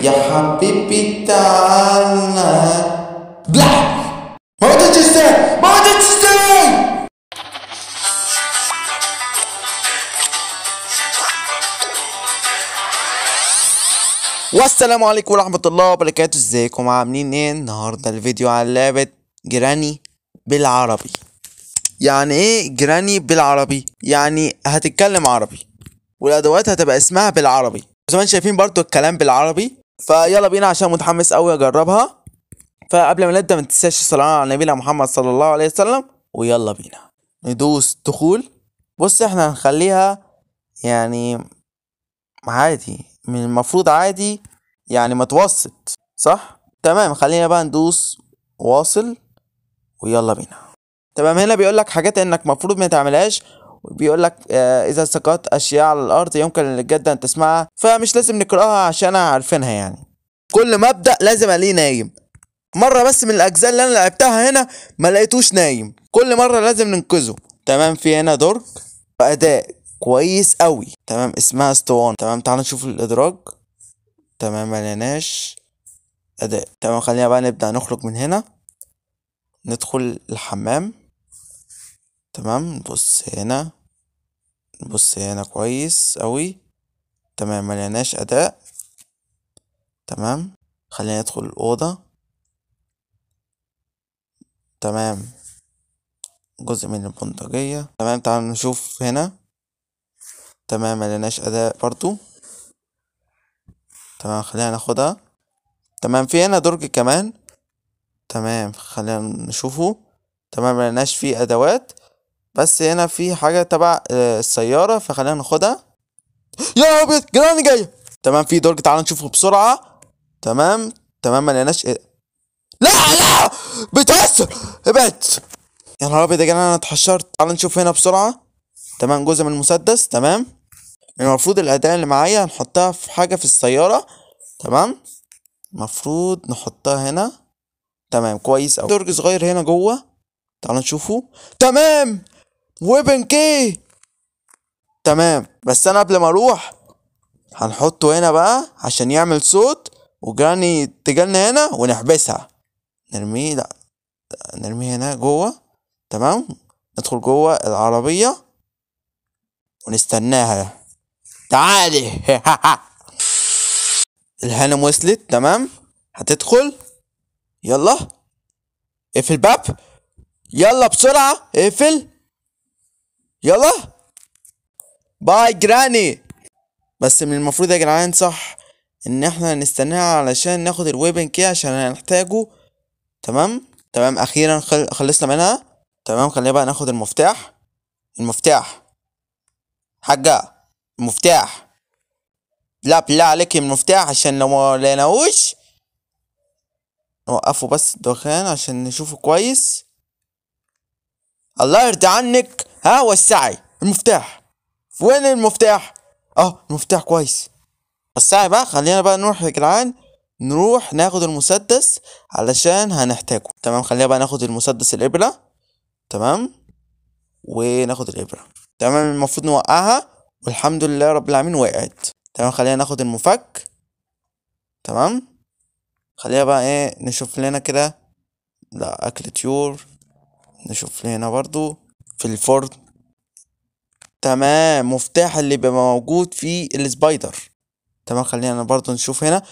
يا حبيبي تعالى. بلا ما قدرتش ازاي، ما قدرتش ازاي. والسلام عليكم ورحمة الله وبركاته. ازيكم عاملين ايه؟ النهارده الفيديو عن لعبة جراني بالعربي. يعني ايه جراني بالعربي؟ يعني هتتكلم عربي والادوات هتبقى اسمها بالعربي، زي ما انتم شايفين برضو الكلام بالعربي. فيلا بينا عشان متحمس قوي اجربها. فقبل ما نبدا ما تنساش الصلاه على نبينا محمد صلى الله عليه وسلم، ويلا بينا ندوس دخول. بص احنا هنخليها يعني عادي، من المفروض عادي يعني متوسط، صح؟ تمام، خلينا بقى ندوس واصل ويلا بينا. تمام، هنا بيقول لك حاجات انك مفروض ما تعملهاش، بيقول لك اذا سقطت اشياء على الارض يمكن للجد ان تسمعها، فمش لازم نقراها عشان عارفينها. يعني كل ما ابدا لازم الاقيه نايم. مره بس من الاجزاء اللي انا لعبتها هنا ما لقيتوش نايم، كل مره لازم ننقذه. تمام، في هنا درج اداء كويس قوي، تمام، اسمها اسطوانه. تمام، تعال نشوف الادراج. تمام، مليناش اداء. تمام، خلينا بقى نبدا نخرج من هنا، ندخل الحمام. تمام، نبص هنا كويس قوي. تمام، مليناش اداء. تمام، خلينا ندخل الاوضه. تمام، جزء من البندقية. تمام، تعال نشوف هنا. تمام، مليناش اداء برضو. تمام، خلينا ناخدها. تمام، في هنا درج كمان. تمام، خلينا نشوفه. تمام، مليناش فيه ادوات، بس هنا في حاجة تبع السيارة، فخلينا ناخدها. يا ابيض جيراني جاية. تمام، في درج تعال نشوفه بسرعة. تمام مليناش لا لا، بتأثر، ابعد. يا نهار ابيض يا جدعان، انا اتحشرت. تعال نشوف هنا بسرعة. تمام، جزء من المسدس. تمام، المفروض الأداة اللي معايا هنحطها في حاجة في السيارة. تمام، المفروض نحطها هنا. تمام، كويس أوي. درج صغير هنا جوه، تعال نشوفه. تمام، ويبن كي. تمام، بس أنا قبل ما أروح هنحطه هنا بقى عشان يعمل صوت، وجراني تجيلنا هنا ونحبسها. نرميه، لأ نرميه هنا جوه. تمام، ندخل جوه العربية ونستناها. تعالي. الهانم وصلت. تمام، هتدخل. يلا اقفل الباب، يلا بسرعة اقفل، يلا باي جراني. بس من المفروض يا جدعان صح ان احنا نستناها علشان ناخد الويبن كي عشان هنحتاجه. تمام اخيرا خلصنا منها. تمام، خلينا بقى ناخد المفتاح حاجة، المفتاح. لا بالله عليك المفتاح، عشان لو ما لقيناهوش نوقفه بس الدخان عشان نشوفه كويس. الله يرضى عنك، ها وسعي المفتاح. وين المفتاح؟ المفتاح كويس. وسعي بقى، خلينا بقى نروح يا جدعان، نروح ناخد المسدس علشان هنحتاجه. تمام، خلينا بقى ناخد المسدس الابرة. تمام، وناخد الابرة. تمام، المفروض نوقعها، والحمد لله رب العالمين وقعت. تمام، خلينا ناخد المفك. تمام، خلينا بقى ايه نشوف لنا كده. لا، اكل طيور. نشوف لنا برضو في الفرن. تمام، مفتاح اللي بيبقى موجود في السبايدر. تمام، خلينا برضو نشوف هنا.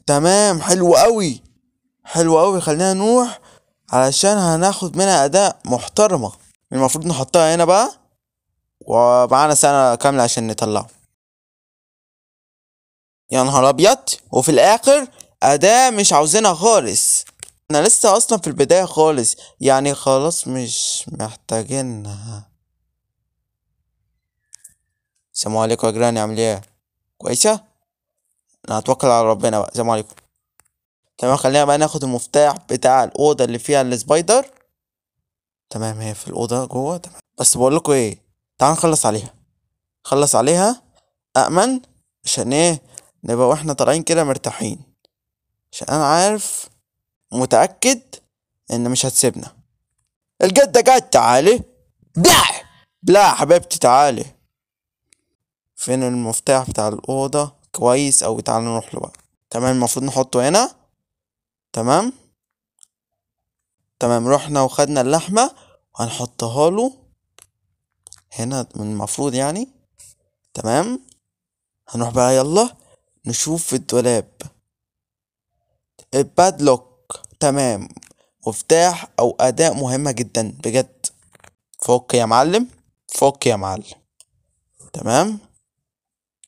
تمام، حلو قوي، حلو قوي. خلينا نروح علشان هناخد منها اداة محترمة. المفروض نحطها هنا بقى، ومعانا سنة كاملة عشان نطلعه. يا نهار ابيض، وفي الاخر اداة مش عاوزينها خالص. انا لسه اصلا في البداية خالص، يعني خلاص مش محتاجينها. السلام عليكم يا جيراني، عامل ايه؟ كويسة؟ انا هتوكل على ربنا بقى. السلام عليكم. تمام، خلينا بقى ناخد المفتاح بتاع الأوضة اللي فيها السبايدر. تمام، هي في الأوضة جوه. تمام، بس بقول لكم ايه، تعالوا نخلص عليها، خلص عليها أأمن، عشان ايه نبقى واحنا طالعين كده مرتاحين، عشان أنا عارف متأكد إن مش هتسيبنا. الجدة جت، تعالي. بلا بلا حبيبتي تعالي. فين المفتاح بتاع الأوضة؟ كويس أوي، تعالى نروح له بقى. تمام، المفروض نحطه هنا. تمام تمام، رحنا وخدنا اللحمة وهنحطها له هنا من المفروض يعني. تمام، هنروح بقى يلا نشوف في الدولاب البادلوك. تمام، مفتاح او اداة مهمة جدا بجد. فك يا معلم، فك يا معلم. تمام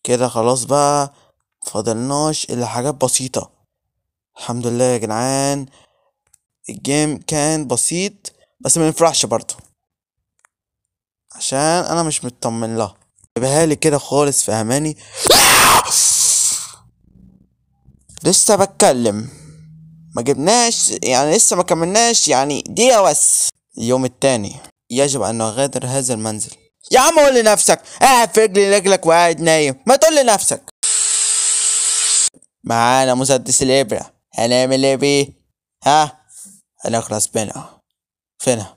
كده خلاص بقى، مفضلناش الا حاجات بسيطة. الحمد لله يا جدعان، الجيم كان بسيط بس ما ينفعش برضه عشان انا مش مطمن لها. جيبها لي كده خالص في اماني. لسه بتكلم، ما جبناش يعني، لسه ما كملناش يعني دقيقة بس. اليوم التاني يجب ان نغادر هذا المنزل. يا عم قول لنفسك، قاعد في رجلك وقاعد نايم، ما تقول لنفسك. معانا مسدس الابرة، هنعمل ايه بيه؟ ها، هنخلص منها. فينها؟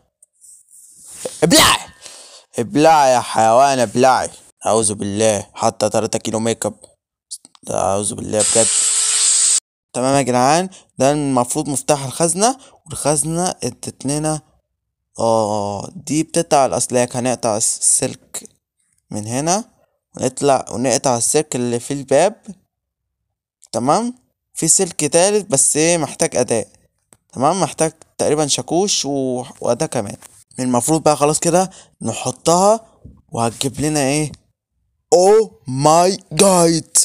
ابلعي ابلعي يا حيوان، ابلعي. اعوذ بالله، حتى 3 كيلو ميك اب. اعوذ بالله بجد. تمام يا جدعان، ده المفروض مفتاح الخزنة، والخزنة ادت لنا دي بتقطع الاسلاك. هنقطع السلك من هنا ونطلع ونقطع السلك اللي في الباب. تمام، في سلك تالت بس ايه، محتاج اداة. تمام، محتاج تقريبا شاكوش واداة كمان. المفروض بقى خلاص كده نحطها، وهتجيب لنا ايه؟ او ماي جاد،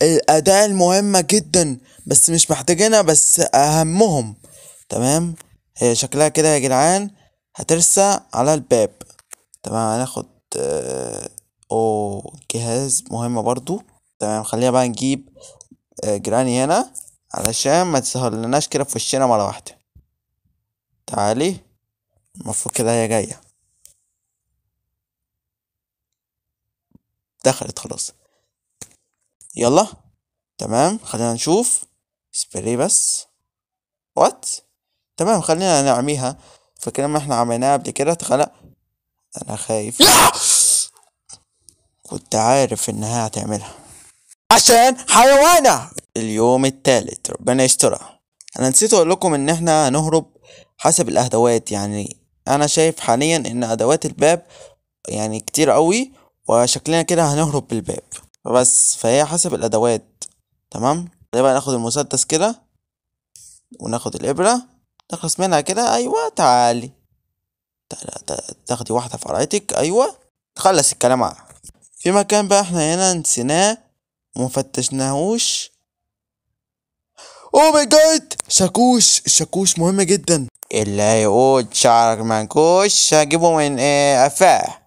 الاداة المهمة جدا بس مش محتاجينها، بس اهمهم. تمام، هي شكلها كده يا جدعان هترسى على الباب. تمام، هناخد جهاز مهم برضو. تمام، خلينا بقى نجيب جراني هنا علشان ما تسهرلناش كده في وشنا مرة واحدة. تعالي، المفروض كده هي جاية، دخلت خلاص. يلا تمام، خلينا نشوف سبراي بس. وات، تمام خلينا نعميها. فاكر ما احنا عملناها قبل كده اتخلق. انا خايف. كنت عارف انها هتعملها عشان حيوانة. اليوم التالت ربنا يسترها. انا نسيت اقول لكم ان احنا هنهرب حسب الادوات. يعني انا شايف حاليا ان ادوات الباب يعني كتير قوي، وشكلنا كده هنهرب بالباب. بس فهي حسب الادوات. تمام، يبقى ناخد المسدس كده وناخد الابرة، نخلص منها كده. ايوه تعالي، تاخدي واحدة في قرعتك. ايوه، تخلص الكلام. في مكان بقى احنا هنا نسيناه ومفتشناهوش. اوه ماي جاد، شاكوش. الشاكوش مهم جدا. اللي هيقول شعرك منكوش هجيبه من قفاه.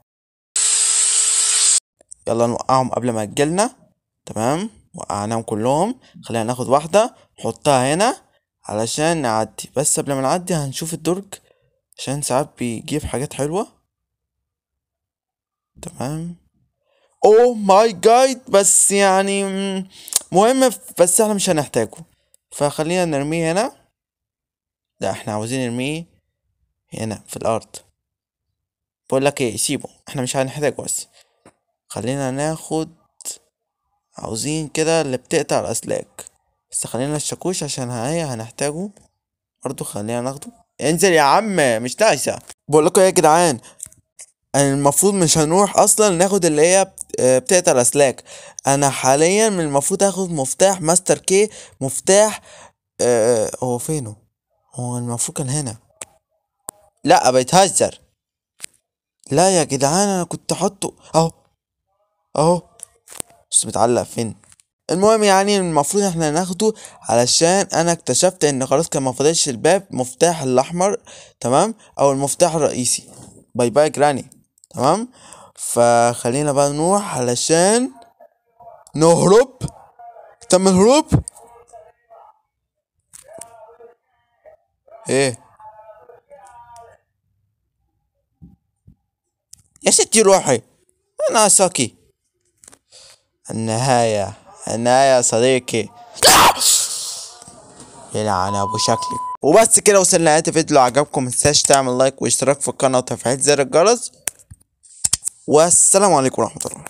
يلا نوقعهم قبل ما تجيلنا. تمام، وقعناهم كلهم. خلينا ناخد واحدة نحطها هنا علشان نعدي. بس قبل ما نعدي هنشوف الدرج عشان ساعات بيجيب حاجات حلوة. تمام، اوه ماي جاد، بس يعني مهم، بس احنا مش هنحتاجه، فخلينا نرميه هنا. لا احنا عاوزين نرميه هنا في الارض. بقول لك ايه، سيبه، احنا مش هنحتاجه. بس خلينا ناخد، عاوزين كده اللي بتقطع الاسلاك. بس خلينا الشاكوش عشان هي هنحتاجه برضو. خلينا ناخده. انزل يا عم، مش ناقصة. بقول لكم يا جدعان، أنا المفروض مش هنروح اصلا ناخد اللي هي بتقطع الاسلاك. انا حاليا من المفروض اخد مفتاح ماستر كي. مفتاح هو فينه؟ هو المفروض كان هنا. لا بيتهزر. لا يا جدعان، انا كنت احطه اهو اهو، بس متعلق فين. المهم يعني المفروض احنا ناخده علشان انا اكتشفت ان خلاص كان مفضلش الباب مفتاح الاحمر. تمام، او المفتاح الرئيسي. باي باي جراني. تمام، فخلينا بقى نروح علشان نهرب. تم الهروب. ايه يا ستي روحي، انا ساكي. النهاية، النهاية يا صديقي. يلعن ابو شكلك. وبس كده وصلنا لنهاية الفيديو. لو عجبكم متنساش تعمل لايك واشتراك في القناة وتفعيل زر الجرس. والسلام عليكم ورحمة الله.